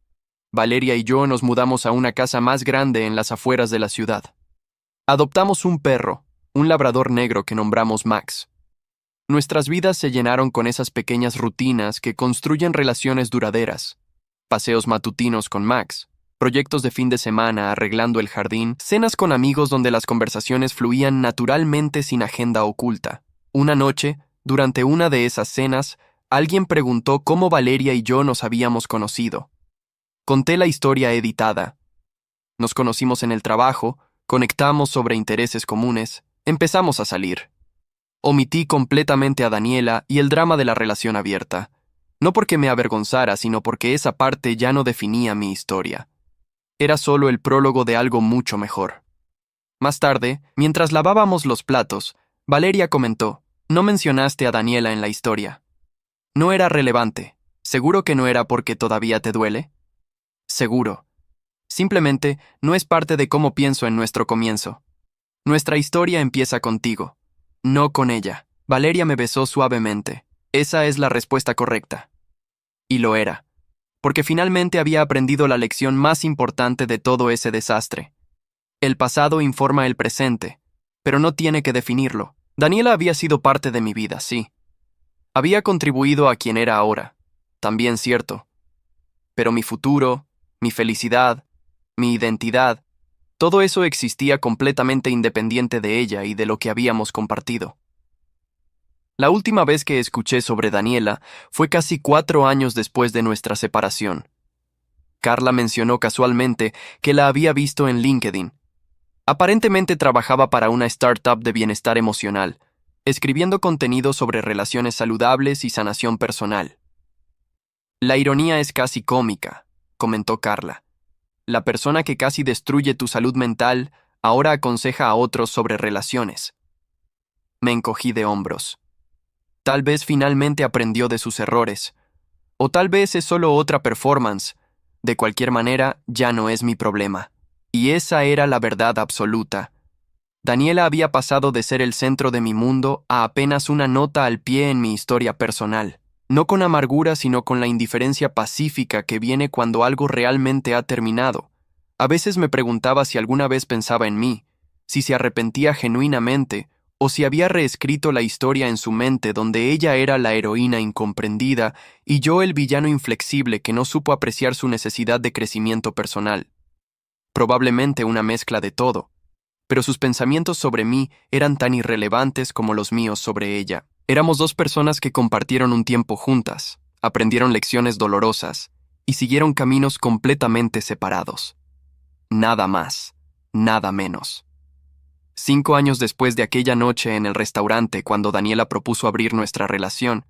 Valeria y yo nos mudamos a una casa más grande en las afueras de la ciudad. Adoptamos un perro, un labrador negro que nombramos Max. Nuestras vidas se llenaron con esas pequeñas rutinas que construyen relaciones duraderas. Paseos matutinos con Max, proyectos de fin de semana arreglando el jardín, cenas con amigos donde las conversaciones fluían naturalmente sin agenda oculta. Una noche, durante una de esas cenas, alguien preguntó cómo Valeria y yo nos habíamos conocido. Conté la historia editada. Nos conocimos en el trabajo, conectamos sobre intereses comunes, empezamos a salir. Omití completamente a Daniela y el drama de la relación abierta. No porque me avergonzara, sino porque esa parte ya no definía mi historia. Era solo el prólogo de algo mucho mejor. Más tarde, mientras lavábamos los platos, Valeria comentó: «No mencionaste a Daniela en la historia». No era relevante. ¿Seguro que no era porque todavía te duele? Seguro. Simplemente no es parte de cómo pienso en nuestro comienzo. Nuestra historia empieza contigo, no con ella. Valeria me besó suavemente. Esa es la respuesta correcta. Y lo era, porque finalmente había aprendido la lección más importante de todo ese desastre. El pasado informa el presente, pero no tiene que definirlo. Daniela había sido parte de mi vida, sí. Había contribuido a quien era ahora, también cierto. Pero mi futuro, mi felicidad, mi identidad, todo eso existía completamente independiente de ella y de lo que habíamos compartido. La última vez que escuché sobre Daniela fue casi 4 años después de nuestra separación. Carla mencionó casualmente que la había visto en LinkedIn. Aparentemente trabajaba para una startup de bienestar emocional, escribiendo contenido sobre relaciones saludables y sanación personal. La ironía es casi cómica, comentó Carla. La persona que casi destruye tu salud mental ahora aconseja a otros sobre relaciones. Me encogí de hombros. Tal vez finalmente aprendió de sus errores, o tal vez es solo otra performance. De cualquier manera, ya no es mi problema. Y esa era la verdad absoluta. Daniela había pasado de ser el centro de mi mundo a apenas una nota al pie en mi historia personal. No con amargura, sino con la indiferencia pacífica que viene cuando algo realmente ha terminado. A veces me preguntaba si alguna vez pensaba en mí, si se arrepentía genuinamente, o si había reescrito la historia en su mente donde ella era la heroína incomprendida y yo el villano inflexible que no supo apreciar su necesidad de crecimiento personal. Probablemente una mezcla de todo, pero sus pensamientos sobre mí eran tan irrelevantes como los míos sobre ella. Éramos dos personas que compartieron un tiempo juntas, aprendieron lecciones dolorosas y siguieron caminos completamente separados. Nada más, nada menos. 5 años después de aquella noche en el restaurante cuando Daniela propuso abrir nuestra relación,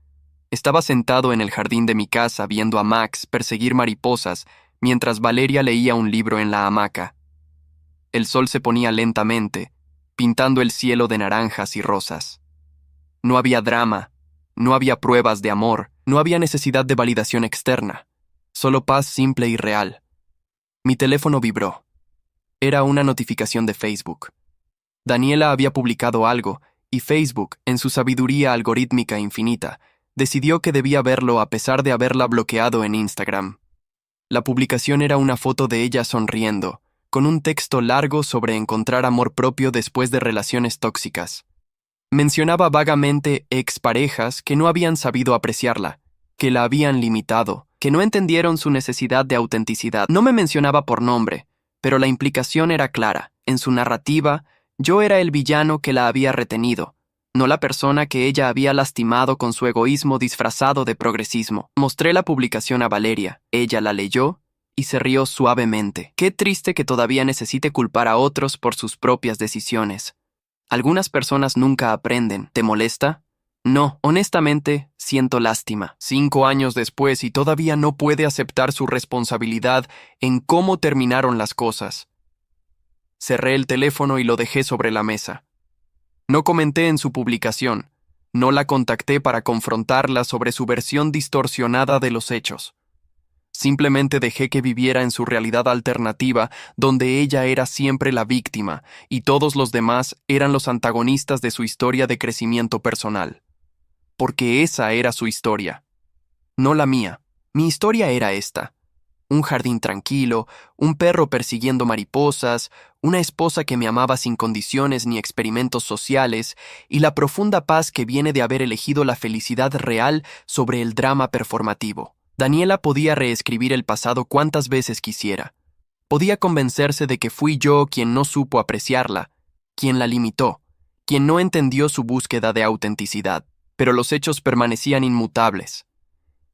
estaba sentado en el jardín de mi casa viendo a Max perseguir mariposas mientras Valeria leía un libro en la hamaca. El sol se ponía lentamente, pintando el cielo de naranjas y rosas. No había drama, no había pruebas de amor, no había necesidad de validación externa, solo paz simple y real. Mi teléfono vibró. Era una notificación de Facebook. Daniela había publicado algo, y Facebook, en su sabiduría algorítmica infinita, decidió que debía verlo a pesar de haberla bloqueado en Instagram. La publicación era una foto de ella sonriendo, con un texto largo sobre encontrar amor propio después de relaciones tóxicas. Mencionaba vagamente exparejas que no habían sabido apreciarla, que la habían limitado, que no entendieron su necesidad de autenticidad. No me mencionaba por nombre, pero la implicación era clara. En su narrativa, yo era el villano que la había retenido, no la persona que ella había lastimado con su egoísmo disfrazado de progresismo. Mostré la publicación a Valeria, ella la leyó y se rió suavemente. Qué triste que todavía necesite culpar a otros por sus propias decisiones. Algunas personas nunca aprenden. ¿Te molesta? No, honestamente, siento lástima. 5 años después y todavía no puede aceptar su responsabilidad en cómo terminaron las cosas. Cerré el teléfono y lo dejé sobre la mesa. No comenté en su publicación. No la contacté para confrontarla sobre su versión distorsionada de los hechos. Simplemente dejé que viviera en su realidad alternativa, donde ella era siempre la víctima y todos los demás eran los antagonistas de su historia de crecimiento personal. Porque esa era su historia, no la mía. Mi historia era esta: un jardín tranquilo, un perro persiguiendo mariposas, una esposa que me amaba sin condiciones ni experimentos sociales, y la profunda paz que viene de haber elegido la felicidad real sobre el drama performativo. Daniela podía reescribir el pasado cuantas veces quisiera. Podía convencerse de que fui yo quien no supo apreciarla, quien la limitó, quien no entendió su búsqueda de autenticidad, pero los hechos permanecían inmutables.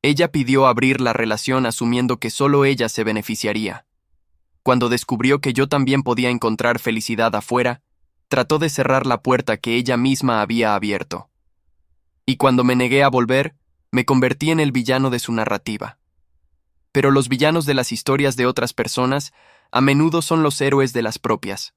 Ella pidió abrir la relación asumiendo que solo ella se beneficiaría. Cuando descubrió que yo también podía encontrar felicidad afuera, trató de cerrar la puerta que ella misma había abierto. Y cuando me negué a volver, me convertí en el villano de su narrativa. Pero los villanos de las historias de otras personas a menudo son los héroes de las propias.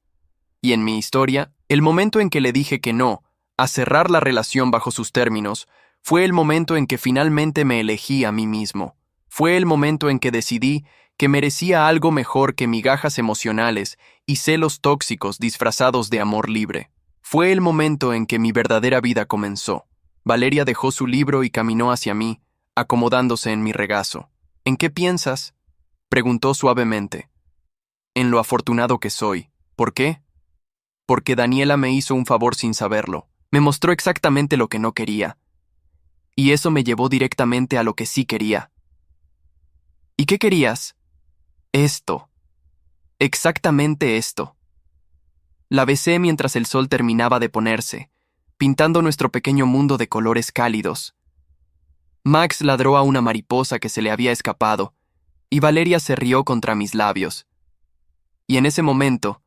Y en mi historia, el momento en que le dije que no, a cerrar la relación bajo sus términos, fue el momento en que finalmente me elegí a mí mismo. Fue el momento en que decidí que merecía algo mejor que migajas emocionales y celos tóxicos disfrazados de amor libre. Fue el momento en que mi verdadera vida comenzó. Valeria dejó su libro y caminó hacia mí, acomodándose en mi regazo. ¿En qué piensas?, preguntó suavemente. En lo afortunado que soy. ¿Por qué? Porque Daniela me hizo un favor sin saberlo. Me mostró exactamente lo que no quería. Y eso me llevó directamente a lo que sí quería. ¿Y qué querías? Esto. Exactamente esto. La besé mientras el sol terminaba de ponerse, pintando nuestro pequeño mundo de colores cálidos. Max ladró a una mariposa que se le había escapado, y Valeria se rió contra mis labios. Y en ese momento,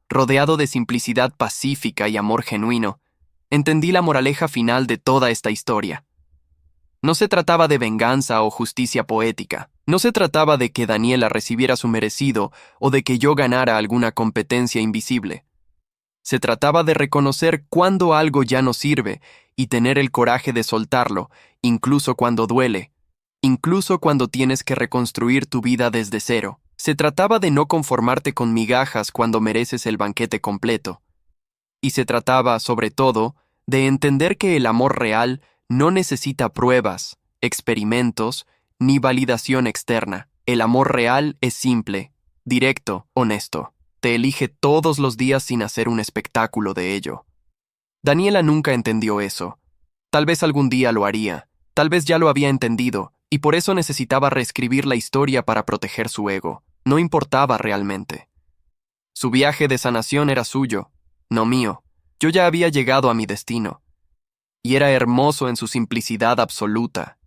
rodeado de simplicidad pacífica y amor genuino, entendí la moraleja final de toda esta historia. No se trataba de venganza o justicia poética. No se trataba de que Daniela recibiera su merecido o de que yo ganara alguna competencia invisible. Se trataba de reconocer cuándo algo ya no sirve y tener el coraje de soltarlo, incluso cuando duele, incluso cuando tienes que reconstruir tu vida desde cero. Se trataba de no conformarte con migajas cuando mereces el banquete completo. Y se trataba, sobre todo, de entender que el amor real no necesita pruebas, experimentos, ni validación externa. El amor real es simple, directo, honesto. Te elige todos los días sin hacer un espectáculo de ello. Daniela nunca entendió eso. Tal vez algún día lo haría, tal vez ya lo había entendido, y por eso necesitaba reescribir la historia para proteger su ego. No importaba realmente. Su viaje de sanación era suyo, no mío. Yo ya había llegado a mi destino. Y era hermoso en su simplicidad absoluta.